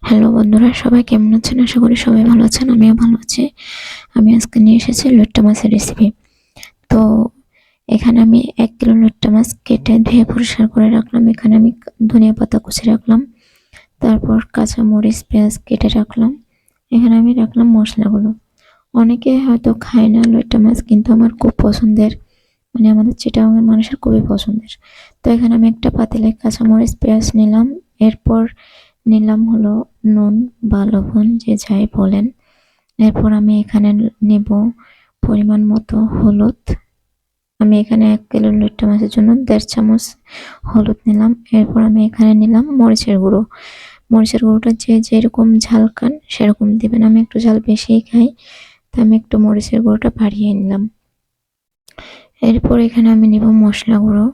Hello বন্ধুরা, সবাই কেমন আছেন? আশা করি সবাই ভালো আছেন। আমিও ভালো আছি। আমি আজকে নিয়ে এসেছি লইট্টা মাছের রেসিপি। তো এখানে আমি 1 কিলো লইট্টা মাছ কেটে ধুয়ে পরিষ্কার করে রাখলাম। এখানে আমি ধনিয়া পাতা কুচি রাখলাম, তারপর কাঁচা মরিচ পেঁয়াজ কেটে রাখলাম। এখানে আমি রাখলাম মশলাগুলো। অনেকে হয়তো খায় না লইট্টা মাছ, কিন্তু আমার খুব পছন্দের, মানে আমাদের চিটাগাংয়ের মানুষের খুবই পছন্দের। তো এখানে আমি একটা পাতিলে কাঁচা মরিচ পেঁয়াজ নিলাম। এরপর নিলাম হলো নুন বা লবণ, যে যাই বলেন। এরপর আমি এখানে নেব পরিমাণ মতো হলুদ। আমি এখানে 1 কিলো লইট্টা মাছের জন্য 1.5 চামচ হলুদ নিলাম। এরপর আমি এখানে নিলাম মরিচের গুঁড়ো। মরিচের গুঁড়োটা যে যেরকম ঝাল খান সেরকম দিবেন। আমি একটু ঝাল বেশিই খাই, তাই আমি একটু মরিচের গুঁড়োটা বাড়িয়ে নিলাম। এরপর এখানে আমি নিব মশলা গুঁড়ো।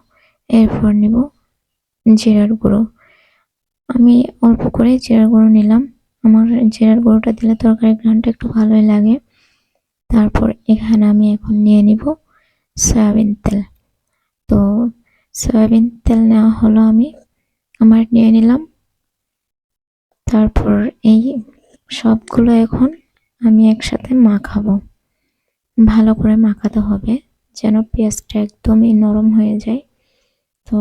এরপর নিব জিরার গুঁড়ো। আমি অল্প করে জিরার গুঁড়ো নিলাম। আমার জিরার গুঁড়োটা দিলে তরকারির ঘ্রাণটা একটু ভালোই লাগে। তারপর এখানে আমি এখন নিয়ে নিব সয়াবিন তেল। তো সয়াবিন তেল নেওয়া হলো, আমার নিয়ে নিলাম। তারপর এই সবগুলো এখন আমি একসাথে মাখাবো। ভালো করে মাখাতে হবে যেন পেঁয়াজটা একদমই নরম হয়ে যায়। তো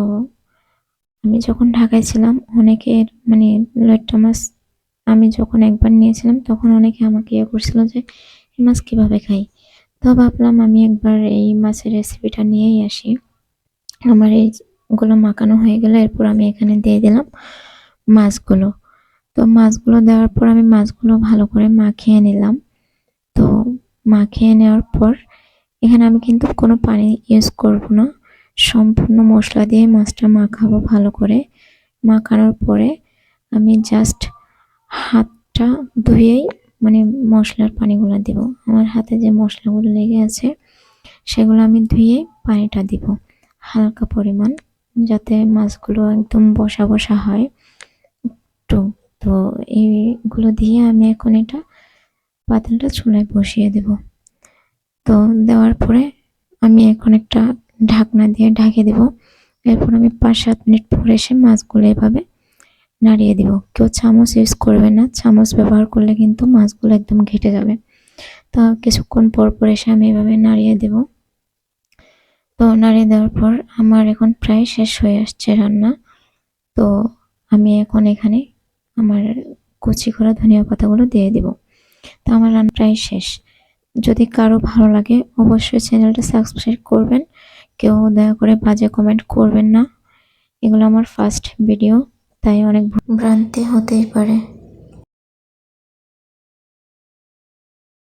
আমি যখন ঢাকায় ছিলাম, অনেকের মানে লইট্টা মাছ আমি যখন একবার নিয়েছিলাম, তখন অনেকে আমাকে করছিল যে এই মাছ কিভাবে খাই। তো ভাবলাম আমি একবার এই মাছের রেসিপিটা নিয়েই আসি। আমার এইগুলো মাখানো হয়ে গেলে এরপর আমি এখানে দিয়ে দিলাম মাছগুলো। তো মাছগুলো দেওয়ার পর আমি মাছগুলো ভালো করে মাখিয়ে নিলাম। তো মাখিয়ে নেওয়ার পর এখানে আমি কিন্তু কোনো পানি ইউজ করব না, সম্পূর্ণ মশলা দিয়ে মাছটা মাখাবো ভালো করে। মাখানোর পরে আমি জাস্ট হাতটা ধুয়েই মানে মশলার পানিগুলো দিব। আমার হাতে যে মশলাগুলো লেগে আছে সেগুলো আমি ধুয়ে পানিটা দিব হালকা পরিমাণ, যাতে মাছগুলো একদম বসা বসা হয় একটু। তো এইগুলো দিয়ে আমি এখন এটা পাতিলটা চুলায় বসিয়ে দেব। তো দেওয়ার পরে আমি এখন একটা ঢাকনা দিয়ে ঢেকে দেব। এরপর আমি 5-7 মিনিট পরে এসে মাছগুলো এভাবে নাড়িয়ে দিব। কেউ চামচ ইউজ করবে না, চামচ ব্যবহার করলে কিন্তু মাছগুলো একদম ঘেটে যাবে। তো কিছুক্ষণ পর পর এসে আমি এভাবে নাড়িয়ে দেব। তো নাড়িয়ে দেওয়ার পর আমার এখন প্রায় শেষ হয়ে আসছে রান্না। তো আমি এখন এখানে আমার কুচি করা ধনিয়া পাতাগুলো দিয়ে দিব। তো আমার রান্না প্রায় শেষ। যদি কারো ভালো লাগে অবশ্যই চ্যানেলটা সাবস্ক্রাইব করবেন। কেউ দয়া করে বাজে কমেন্ট করবেন না। এগুলো আমার ফার্স্ট ভিডিও, তাই অনেক ভ্রান্তি হতেই পারে।